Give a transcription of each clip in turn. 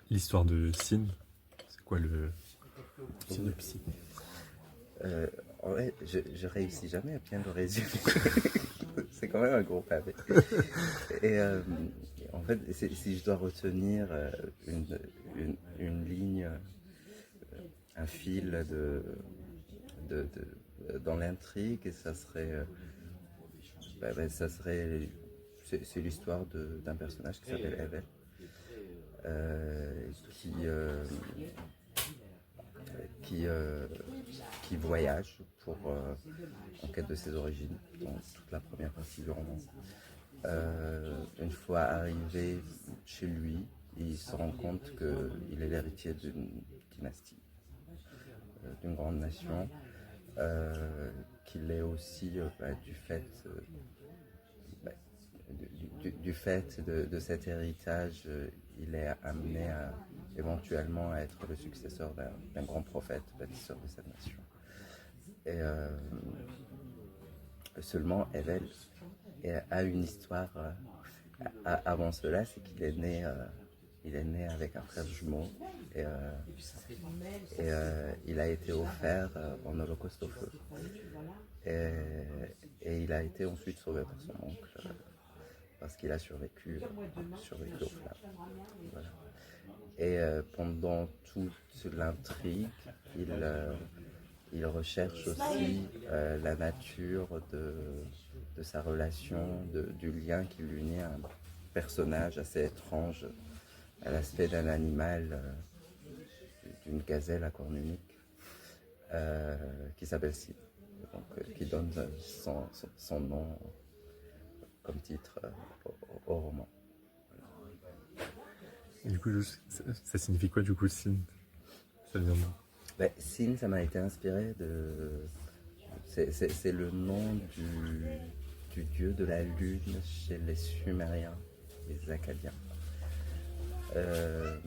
l'histoire de Sin, c'est quoi le synopsis? Euh, En vrai, je réussis jamais à bien le résumer. C'est quand même un gros pavé. Et en fait, si je dois retenir une ligne, un fil dans l'intrigue, ça serait c'est l'histoire d'un personnage qui s'appelle Evel, euh, qui, euh, qui, euh, qui voyage en quête de ses origines dans toute la première partie du roman. Une fois arrivé chez lui, il se rend compte qu'il est l'héritier d'une dynastie, d'une grande nation, qu'il est aussi bah, du fait de cet héritage, il est amené éventuellement à être le successeur d'un grand prophète, bâtisseur de cette nation. Et seulement, Evel a une histoire avant cela, c'est qu'il il est né avec un frère jumeau et, il a été offert en holocauste au feu. Et, et il a été ensuite sauvé par son oncle parce qu'il a survécu au flammes. Voilà. Et pendant toute l'intrigue, il recherche aussi la nature de sa relation, du lien qui l'unit à un personnage assez étrange, à l'aspect d'un animal, d'une gazelle à cornes uniques, qui s'appelle Sid, donc, qui donne son nom comme titre au roman. Et du coup, ça signifie quoi du coup Sin? Ça vient de... Sin, ça m'a été inspiré de. C'est le nom du dieu de la lune chez les Sumériens, les Akkadiens. Euh,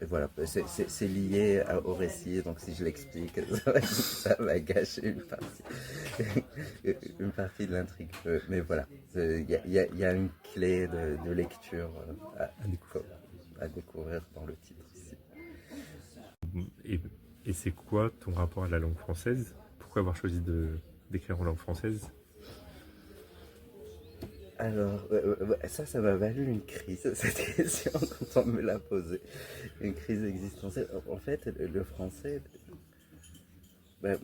et voilà, c'est lié au récit, donc si je l'explique, ça va gâcher une partie de l'intrigue. Mais voilà, y a une clé de lecture à découvrir dans le titre ici. Et, et c'est quoi ton rapport à la langue française? Pourquoi avoir choisi d'écrire en langue française? Alors, ça m'a valu une crise, cette question, quand on me l'a posée. Une crise existentielle. En fait, le français,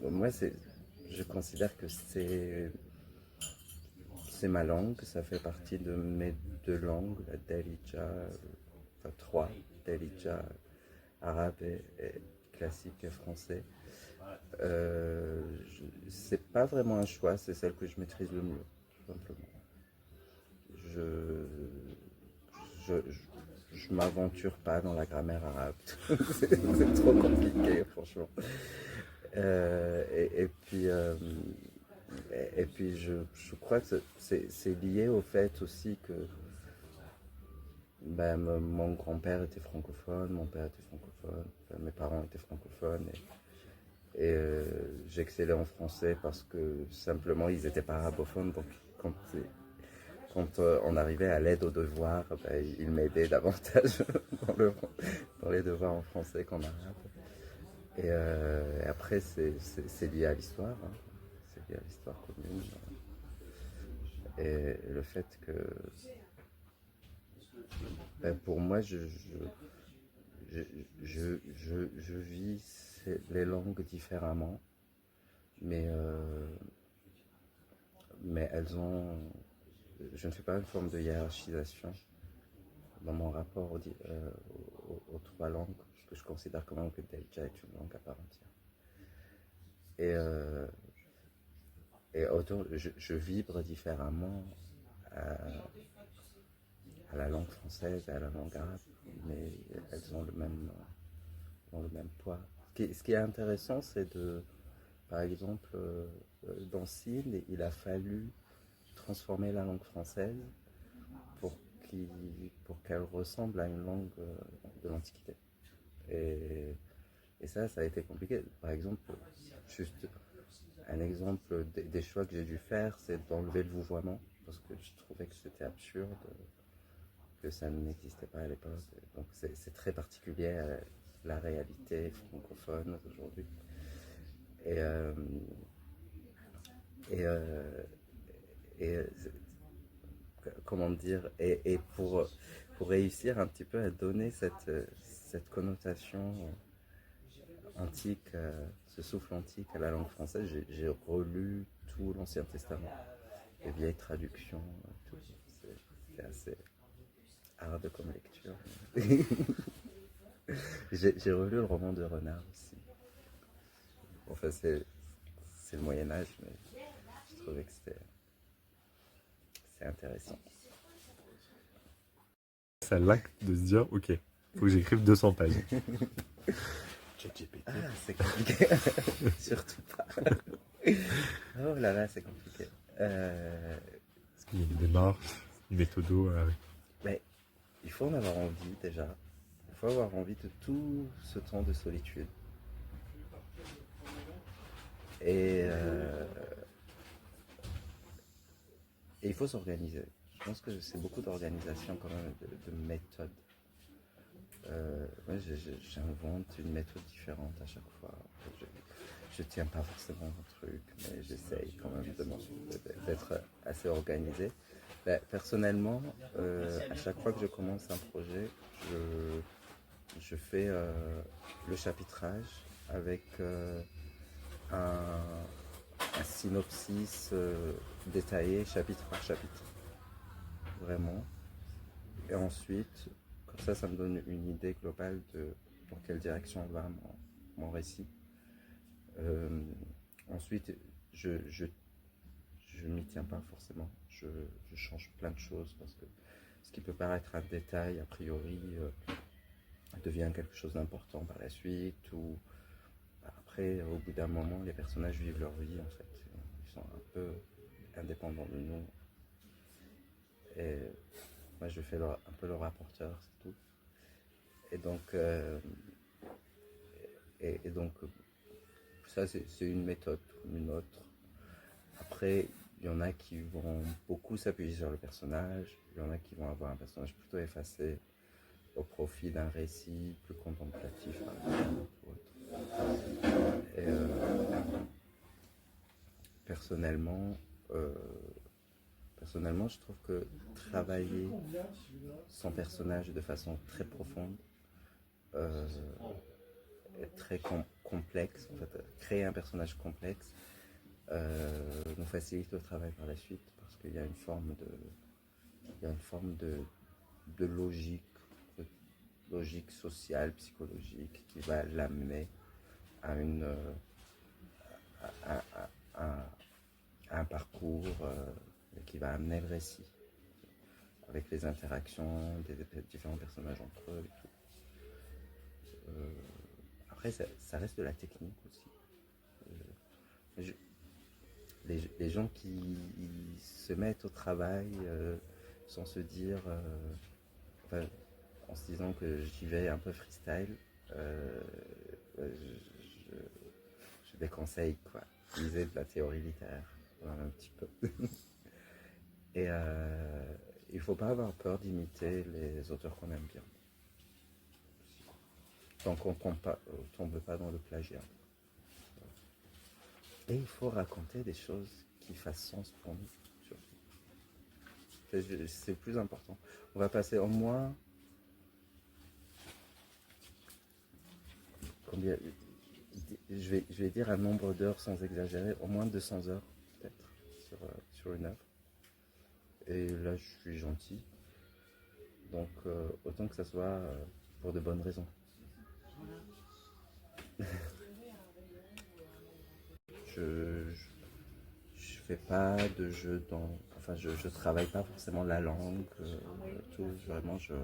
moi, je considère que c'est ma langue, ça fait partie de mes deux langues, la Dalija, enfin trois, Dalija, arabe et classique et français. C'est pas vraiment un choix, c'est celle que je maîtrise le mieux, tout simplement. Je, je, je m'aventure pas dans la grammaire arabe. C'est trop compliqué, franchement. Et puis je crois que c'est lié au fait aussi que mon grand-père était francophone, mon père était francophone, enfin, mes parents étaient francophones. Et j'excellais en français parce que simplement ils n'étaient pas arabophones. Donc quand, quand on arrivait à l'aide aux devoirs, ils m'aidaient davantage dans les devoirs en français qu'en arabe. Et après, c'est lié à l'histoire. Hein. C'est lié à l'histoire commune. Et le fait que, pour moi, je, je vis les langues différemment, mais, mais elles ont. Je ne fais pas une forme de hiérarchisation dans mon rapport aux trois langues, que je considère quand même que Delta est une langue à part entière. Et, et autant je vibre différemment à, à la langue française et à la langue arabe, mais elles ont le même poids. Ce qui est intéressant, c'est par exemple, dans Sin, il a fallu transformer la langue française pour pour qu'elle ressemble à une langue de l'Antiquité. Et, et ça a été compliqué. Par exemple, juste un exemple des choix que j'ai dû faire, c'est d'enlever le vouvoiement, parce que je trouvais que c'était absurde. que ça n'existait pas à l'époque. Donc c'est très particulier à la réalité francophone aujourd'hui. Et, et, euh, et comment dire, et pour réussir un petit peu à donner cette connotation antique, ce souffle antique à la langue française, j'ai relu tout l'Ancien Testament, les vieilles traductions, tout. C'est assez hard comme lecture. J'ai relu le roman de Renard aussi. Enfin, c'est le Moyen-Âge, mais je trouvais que c'est intéressant. C'est l'acte de se dire, ok, faut que j'écrive 200 pages. Ah, c'est compliqué. Surtout pas. Oh là là, c'est compliqué. Parce qu'il y a une démarche, une méthodo. Mais il faut en avoir envie déjà. Il faut avoir envie de tout ce temps de solitude. Et il faut s'organiser. Je pense que c'est beaucoup d'organisation quand même, de méthode. Moi, j'invente une méthode différente à chaque fois. Je tiens pas forcément un truc, mais j'essaye quand même d'être assez organisé. Ben, personnellement, à chaque fois que je commence un projet, je fais le chapitrage avec un synopsis détaillé chapitre par chapitre, vraiment. Et ensuite, comme ça me donne une idée globale de dans quelle direction va mon récit. Ensuite, je m'y tiens pas forcément. Je change plein de choses parce que ce qui peut paraître un détail, a priori, devient quelque chose d'important par la suite. Ou après, au bout d'un moment, les personnages vivent leur vie en fait. Ils sont un peu indépendants de nous. Et moi, je fais un peu le rapporteur, c'est tout. Et donc, ça, c'est une méthode comme une autre. Après, il y en a qui vont beaucoup s'appuyer sur le personnage, il y en a qui vont avoir un personnage plutôt effacé au profit d'un récit plus contemplatif, par exemple, ou autre. Et personnellement, je trouve que travailler son personnage de façon très profonde est très complexe. En fait, créer un personnage complexe nous facilite le travail par la suite parce qu'il y a une forme de logique sociale, psychologique qui va l'amener à un parcours qui va amener le récit avec les interactions des différents personnages entre eux et tout. Après, ça reste de la technique aussi. Les gens qui se mettent au travail sans se dire, enfin, en se disant que j'y vais un peu freestyle, je déconseille quoi. Lisez de la théorie littéraire, un petit peu. Et il ne faut pas avoir peur d'imiter les auteurs qu'on aime bien. Tant qu'on ne tombe pas dans le plagiat. Et il faut raconter des choses qui fassent sens pour nous, surtout. C'est le plus important. On va passer au moins... Combien, je vais dire un nombre d'heures sans exagérer, au moins 200 heures peut-être sur une œuvre. Et là, je suis gentil. Donc, autant que ça soit pour de bonnes raisons. Je fais pas de jeu enfin, je travaille pas forcément la langue, tout. Vraiment, je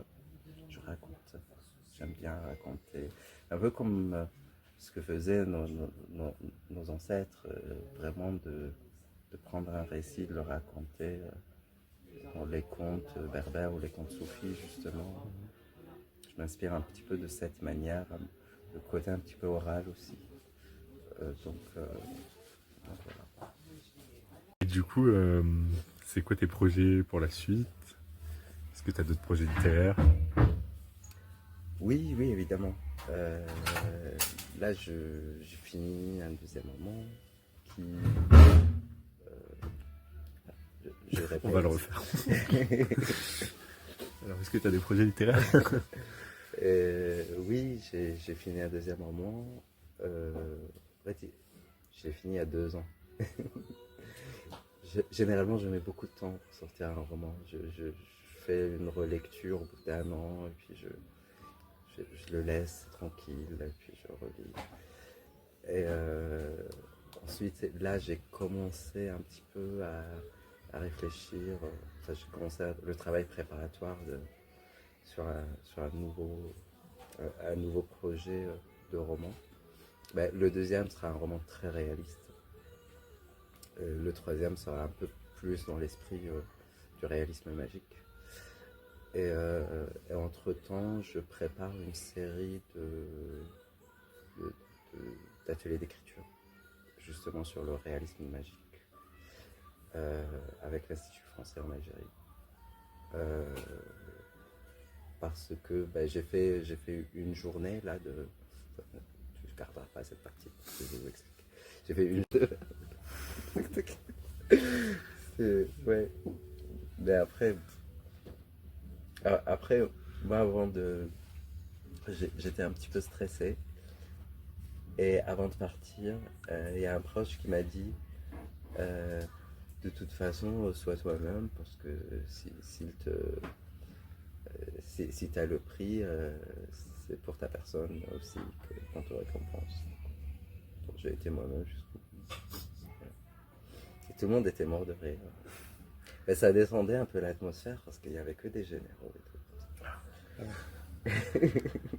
raconte. J'aime bien raconter. Un peu comme ce que faisaient nos ancêtres, vraiment de prendre un récit, de le raconter dans les contes berbères ou les contes soufis, justement. Je m'inspire un petit peu de cette manière, le côté un petit peu oral aussi. Donc voilà. Et du coup, c'est quoi tes projets pour la suite? Est-ce que tu as d'autres projets littéraires? Oui, oui, évidemment. Là, j'ai fini un deuxième roman qui... je répète. On va le refaire. Alors, est-ce que tu as des projets littéraires? Oui, j'ai fini un deuxième roman. En fait, je l'ai fini il y a 2 ans. Généralement, je mets beaucoup de temps pour sortir un roman. Je fais une relecture au bout d'1 an, et puis je le laisse tranquille, et puis je relis. Et ensuite, là, j'ai commencé un petit peu à réfléchir. Enfin, j'ai commencé le travail préparatoire sur un nouveau projet de roman. Ben, le deuxième sera un roman très réaliste. Le troisième sera un peu plus dans l'esprit du réalisme magique. Et entre-temps, je prépare une série d'ateliers d'écriture, justement sur le réalisme magique, avec l'Institut français en Algérie. Parce que j'ai fait une journée là de... Tu ne garderas pas cette partie, je vais vous expliquer. J'ai fait une... Ouais. Mais après, moi avant de... J'étais un petit peu stressé. Et avant de partir, il y a un proche qui m'a dit de toute façon, sois toi-même, parce que si tu as le prix, c'est pour ta personne aussi qu'on te récompense. Donc j'ai été moi-même jusqu'au bout. Et tout le monde était mort de rire. Mais ça descendait un peu l'atmosphère parce qu'il n'y avait que des généraux et tout.